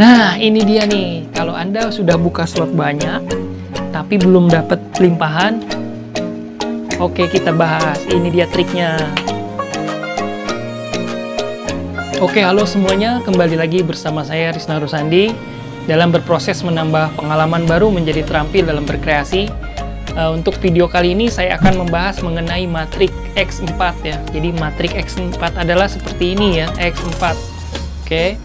Nah, ini dia nih. Kalau Anda sudah buka slot banyak, tapi belum dapat limpahan, oke, kita bahas. Ini dia triknya. Oke, halo semuanya. Kembali lagi bersama saya, Risna Rusandi. Dalam berproses menambah pengalaman baru menjadi terampil dalam berkreasi. Untuk video kali ini saya akan membahas mengenai matrik X4 ya. Jadi matrik X4 adalah seperti ini ya, X4. Oke.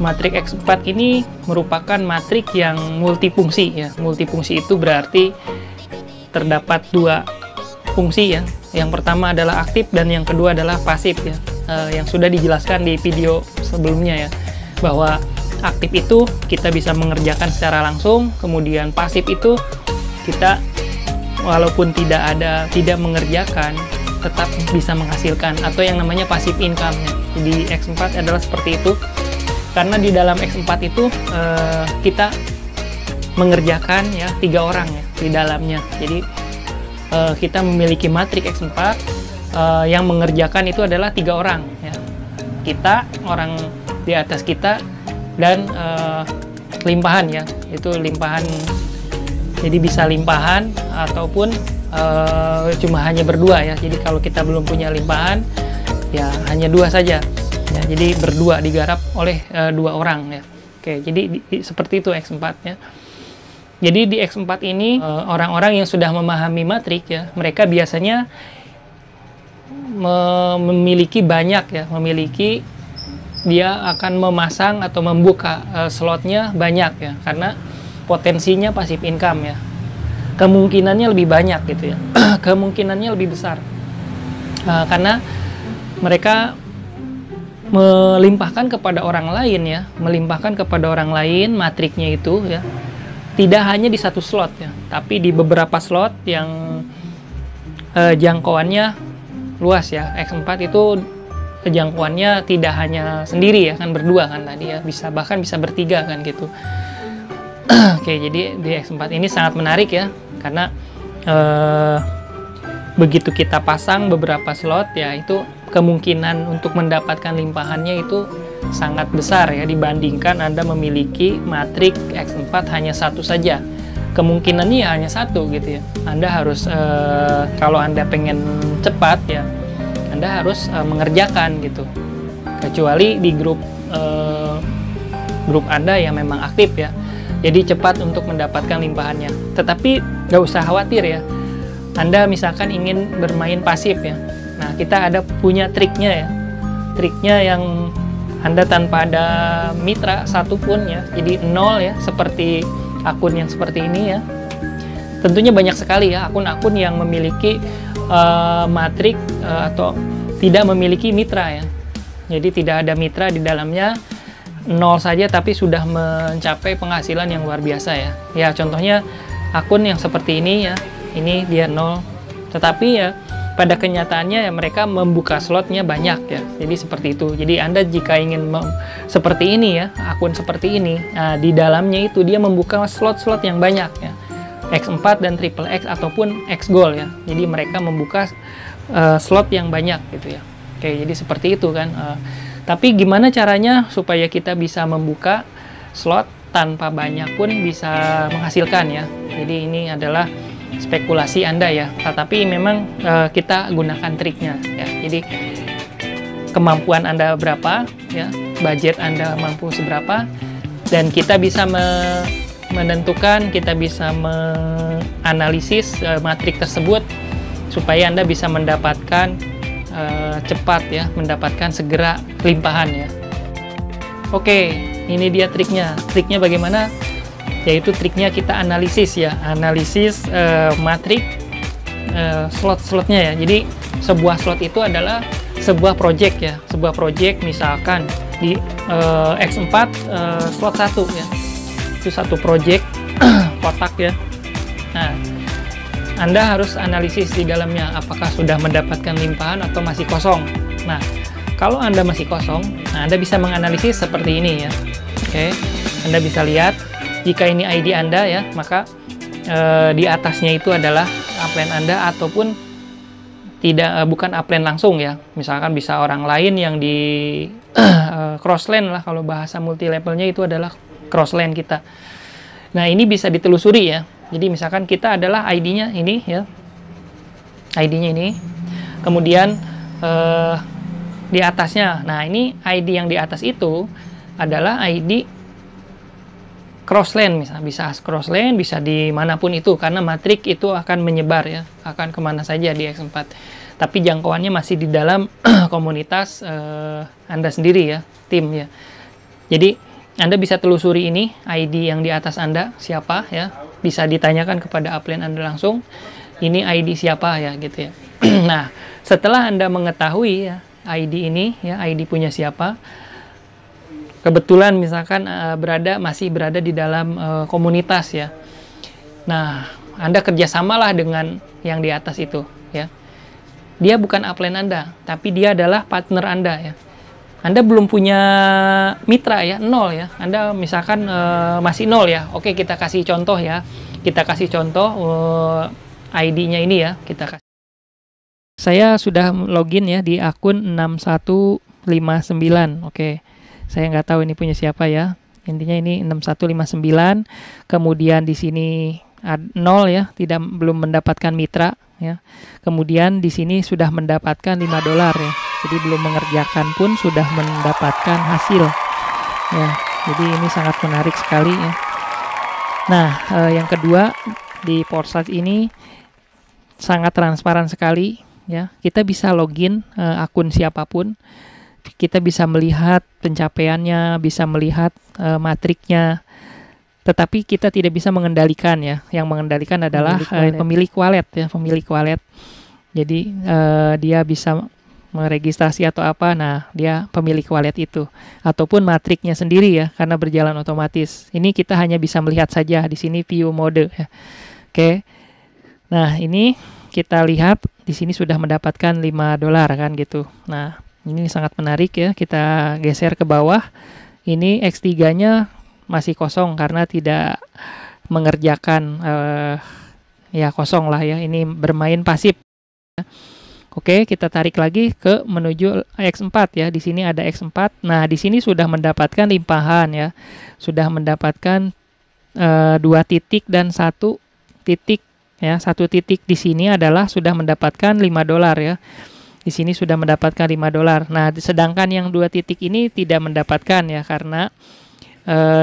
Matrik X4 ini merupakan matrik yang multifungsi ya. Multifungsi itu berarti terdapat dua fungsi ya. Yang pertama adalah aktif dan yang kedua adalah pasif ya. Yang sudah dijelaskan di video sebelumnya ya, bahwa aktif itu kita bisa mengerjakan secara langsung, kemudian pasif itu kita walaupun tidak mengerjakan tetap bisa menghasilkan, atau yang namanya passive income ya. Jadi X4 adalah seperti itu, karena di dalam X4 itu kita mengerjakan ya 3 orang ya di dalamnya. Jadi kita memiliki matrik X4 yang mengerjakan itu adalah 3 orang ya. Kita, orang di atas kita, dan limpahan ya, itu limpahan. Jadi bisa limpahan ataupun cuma hanya berdua ya. Jadi kalau kita belum punya limpahan ya hanya 2 saja ya. Jadi berdua digarap oleh 2 orang ya. Oke, jadi seperti itu X4 ya. Jadi di X4 ini orang-orang yang sudah memahami matrik ya, mereka biasanya memiliki banyak ya, dia akan memasang atau membuka slotnya banyak ya, karena potensinya passive income ya, kemungkinannya lebih banyak gitu ya. Kemungkinannya lebih besar karena mereka melimpahkan kepada orang lain ya, melimpahkan kepada orang lain matriknya itu ya, tidak hanya di satu slot ya, tapi di beberapa slot yang jangkauannya luas ya. X4 itu jangkauannya tidak hanya sendiri ya, kan berdua kan tadi ya, bahkan bisa bertiga kan gitu. Oke, jadi di X4 ini sangat menarik ya, karena begitu kita pasang beberapa slot ya, itu kemungkinan untuk mendapatkan limpahannya itu sangat besar ya, dibandingkan Anda memiliki matrik X4 hanya satu saja. Kemungkinannya hanya satu gitu ya. Anda harus kalau Anda pengen cepat ya, Anda harus mengerjakan gitu. Kecuali di grup Anda yang memang aktif ya, jadi cepat untuk mendapatkan limpahannya. Tetapi nggak usah khawatir ya, Anda misalkan ingin bermain pasif ya. Nah, kita punya triknya ya. Triknya yang Anda tanpa ada mitra satupun ya, jadi 0 ya, seperti akun yang seperti ini ya. Tentunya banyak sekali ya akun-akun yang memiliki matrik atau tidak memiliki mitra ya. Jadi tidak ada mitra di dalamnya, 0 saja tapi sudah mencapai penghasilan yang luar biasa ya. Ya contohnya akun yang seperti ini ya, ini dia 0. Tetapi ya pada kenyataannya ya mereka membuka slotnya banyak ya. Jadi seperti itu. Jadi Anda jika ingin seperti ini ya, akun seperti ini, nah, di dalamnya itu dia membuka slot-slot yang banyak ya. X4 dan triple X ataupun X Gold ya. Jadi mereka membuka slot yang banyak gitu ya. Oke, jadi seperti itu kan. Tapi gimana caranya supaya kita bisa membuka slot tanpa banyak pun bisa menghasilkan ya. Jadi ini adalah spekulasi Anda ya, tetapi memang kita gunakan triknya ya. Jadi kemampuan Anda berapa ya, budget Anda mampu seberapa, dan kita bisa menentukan, kita bisa menganalisis matrik tersebut supaya Anda bisa mendapatkan cepat ya, mendapatkan segera limpahan ya. Oke, ini dia triknya. Triknya bagaimana? Yaitu triknya kita analisis ya, analisis matrik slot-slotnya ya. Jadi sebuah slot itu adalah sebuah project ya, sebuah project misalkan di X4 slot 1 ya, itu satu project kotak ya. Nah, Anda harus analisis di dalamnya apakah sudah mendapatkan limpahan atau masih kosong. Nah, kalau Anda masih kosong, nah Anda bisa menganalisis seperti ini ya. Oke, Anda bisa lihat jika ini ID Anda ya, maka di atasnya itu adalah upline Anda, ataupun bukan upline langsung ya. Misalkan bisa orang lain yang di crossline lah, kalau bahasa multi levelnya itu adalah crossland kita. Nah, ini bisa ditelusuri ya. Jadi misalkan kita adalah ID-nya ini ya. ID-nya ini. Kemudian di atasnya. Nah, ini ID yang di atas itu adalah ID crossland, misalnya bisa crossland, bisa dimanapun itu, karena matrik itu akan menyebar ya, akan kemana saja di X4. Tapi jangkauannya masih di dalam komunitas Anda sendiri ya, tim ya. Jadi Anda bisa telusuri ini ID yang di atas Anda siapa ya, bisa ditanyakan kepada upline Anda langsung, ini ID siapa ya gitu ya. Nah, setelah Anda mengetahui ya ID ini ya, ID punya siapa, kebetulan misalkan masih berada di dalam komunitas ya. Nah, Anda kerjasamalah dengan yang di atas itu ya. Dia bukan upline Anda, tapi dia adalah partner Anda ya. Anda belum punya mitra ya, 0 ya. Anda misalkan masih 0 ya. Oke, kita kasih contoh ya. Kita kasih contoh ID-nya ini ya. Saya sudah login ya di akun 6159. Oke. Saya nggak tahu ini punya siapa ya. Intinya ini 6159. Kemudian di sini 0 ya, belum mendapatkan mitra ya. Kemudian di sini sudah mendapatkan $5 ya. Jadi belum mengerjakan pun sudah mendapatkan hasil ya. Jadi ini sangat menarik sekali ya. Nah, yang kedua di Portside ini sangat transparan sekali ya. Kita bisa login akun siapapun. Kita bisa melihat pencapaiannya, bisa melihat matriknya. Tetapi kita tidak bisa mengendalikan ya. Yang mengendalikan adalah pemilik wallet ya, pemilik wallet. Jadi dia bisa meregistrasi atau apa, nah dia pemilik wallet itu, ataupun matriknya sendiri ya, karena berjalan otomatis. Ini kita hanya bisa melihat saja di sini view mode ya. Oke. Nah, ini kita lihat di sini sudah mendapatkan $5 kan gitu. Nah, ini sangat menarik ya. Kita geser ke bawah. Ini X3-nya masih kosong karena tidak mengerjakan ya, kosong lah ya. Ini bermain pasif. Oke, kita tarik lagi ke menuju X4 ya. Di sini ada X4. Nah, di sini sudah mendapatkan limpahan ya. Sudah mendapatkan 2 titik dan 1 titik ya. 1 titik di sini adalah sudah mendapatkan $5 ya. Di sini sudah mendapatkan $5. Nah, sedangkan yang 2 titik ini tidak mendapatkan ya, karena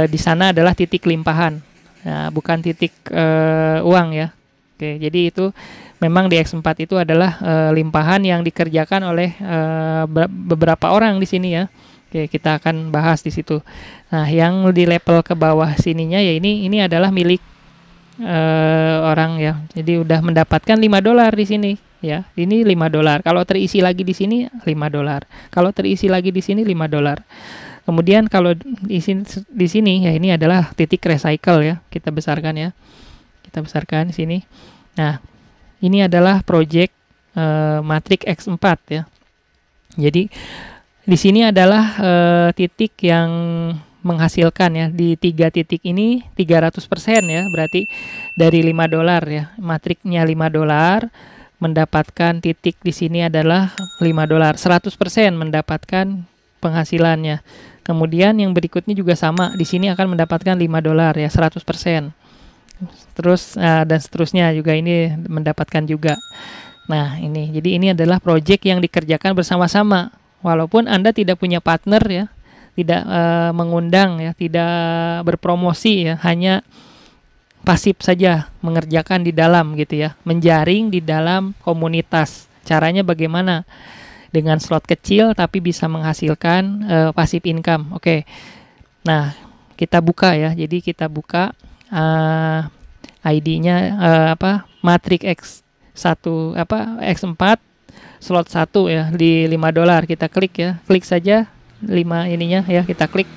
di sana adalah titik limpahan. Nah, bukan titik uang ya. Oke, jadi itu memang di X4 itu adalah limpahan yang dikerjakan oleh beberapa orang di sini ya. Oke, kita akan bahas di situ. Nah, yang di level ke bawah sininya ya, ini adalah milik orang ya. Jadi udah mendapatkan $5 di sini ya. Ini $5. Kalau terisi lagi di sini $5. Kalau terisi lagi di sini $5. Kemudian kalau di sini ya, ini adalah titik recycle ya. Kita besarkan ya. Kita besarkan di sini. Nah, ini adalah project Matrix X4 ya. Jadi di sini adalah titik yang menghasilkan ya. Di 3 titik ini 300% ya. Berarti dari $5 ya. Matriknya $5, mendapatkan titik di sini adalah $5. 100% mendapatkan penghasilannya. Kemudian yang berikutnya juga sama. Di sini akan mendapatkan $5 ya, 100%. Terus dan seterusnya juga ini mendapatkan juga. Nah, ini jadi ini adalah project yang dikerjakan bersama-sama, walaupun Anda tidak punya partner ya, tidak mengundang ya, tidak berpromosi ya, hanya pasif saja mengerjakan di dalam gitu ya, menjaring di dalam komunitas. Caranya bagaimana? Dengan slot kecil tapi bisa menghasilkan passive income. Oke. Nah, kita buka ya. Jadi kita buka ID-nya Matrix X1 X4 slot 1 ya, di $5. Kita klik ya. Klik saja 5 ininya ya, kita klik.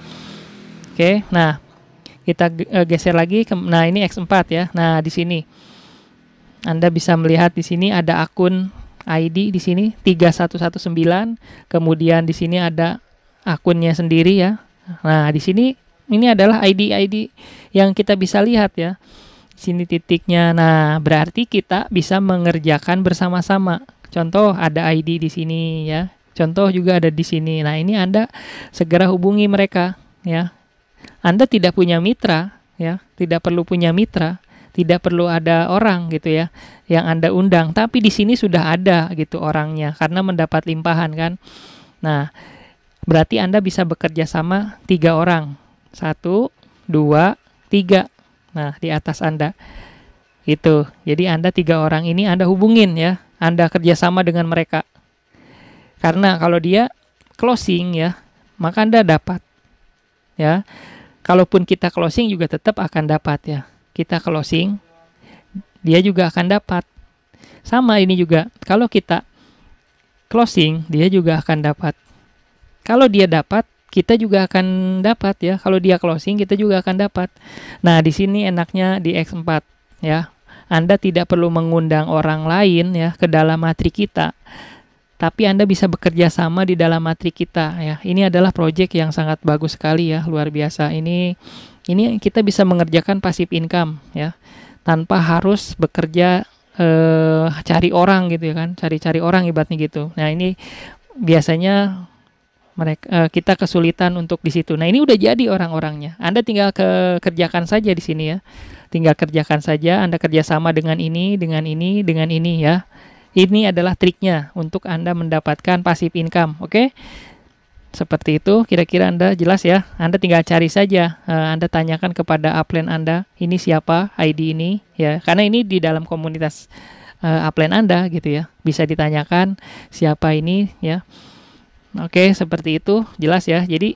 Oke. Nah, kita geser lagi nah ini X4 ya. Nah, di sini Anda bisa melihat di sini ada akun ID di sini 3119. Kemudian di sini ada akunnya sendiri ya. Nah, di sini ini adalah ID yang kita bisa lihat ya. Sini titiknya. Nah, berarti kita bisa mengerjakan bersama-sama. Contoh ada ID di sini ya. Contoh juga ada di sini. Nah, ini Anda segera hubungi mereka ya. Anda tidak punya mitra, ya, tidak perlu punya mitra, tidak perlu ada orang gitu ya yang Anda undang, tapi di sini sudah ada gitu orangnya karena mendapat limpahan kan. Nah, berarti Anda bisa bekerja sama 3 orang. 1, 2, 3. Nah, di atas Anda. Itu. Jadi Anda 3 orang ini Anda hubungin ya. Anda kerjasama dengan mereka. Karena kalau dia closing ya, maka Anda dapat. Ya. Kalaupun kita closing juga tetap akan dapat ya. Kita closing, dia juga akan dapat. Sama ini juga. Kalau kita closing, dia juga akan dapat. Kalau dia dapat, kita juga akan dapat ya. Kalau dia closing, kita juga akan dapat. Nah, di sini enaknya di X4 ya. Anda tidak perlu mengundang orang lain ya ke dalam matrik kita. Tapi Anda bisa bekerja sama di dalam matrik kita ya. Ini adalah project yang sangat bagus sekali ya, luar biasa. Ini kita bisa mengerjakan passive income ya. Tanpa harus bekerja cari orang gitu ya kan. Cari-cari orang ibaratnya gitu. Nah, ini biasanya kita kesulitan untuk di situ. Nah, ini udah jadi orang-orangnya. Anda tinggal kerjakan saja di sini ya. Tinggal kerjakan saja, Anda kerjasama dengan ini, dengan ini, dengan ini ya. Ini adalah triknya untuk Anda mendapatkan passive income, oke? Seperti itu, kira-kira Anda jelas ya. Anda tinggal cari saja, Anda tanyakan kepada upline Anda, ini siapa, ID ini, ya. Karena ini di dalam komunitas upline Anda gitu ya. Bisa ditanyakan siapa ini, ya. Oke, seperti itu, jelas ya. Jadi,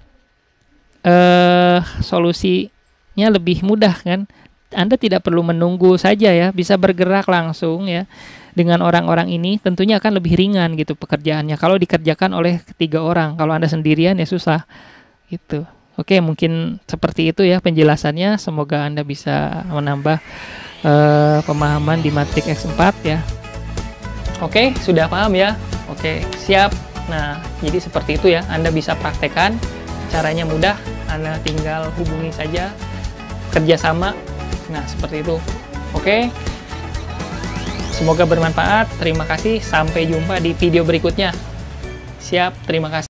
solusinya lebih mudah kan. Anda tidak perlu menunggu saja ya, bisa bergerak langsung ya. Dengan orang-orang ini tentunya akan lebih ringan gitu pekerjaannya kalau dikerjakan oleh 3 orang. Kalau Anda sendirian ya susah gitu. Oke, mungkin seperti itu ya penjelasannya. Semoga Anda bisa menambah pemahaman di matrik X4 ya. Oke, sudah paham ya? Oke, siap. Nah, jadi seperti itu ya. Anda bisa praktekkan. Caranya mudah. Anda tinggal hubungi saja, kerjasama. Nah, seperti itu. Oke. Semoga bermanfaat. Terima kasih. Sampai jumpa di video berikutnya. Siap. Terima kasih.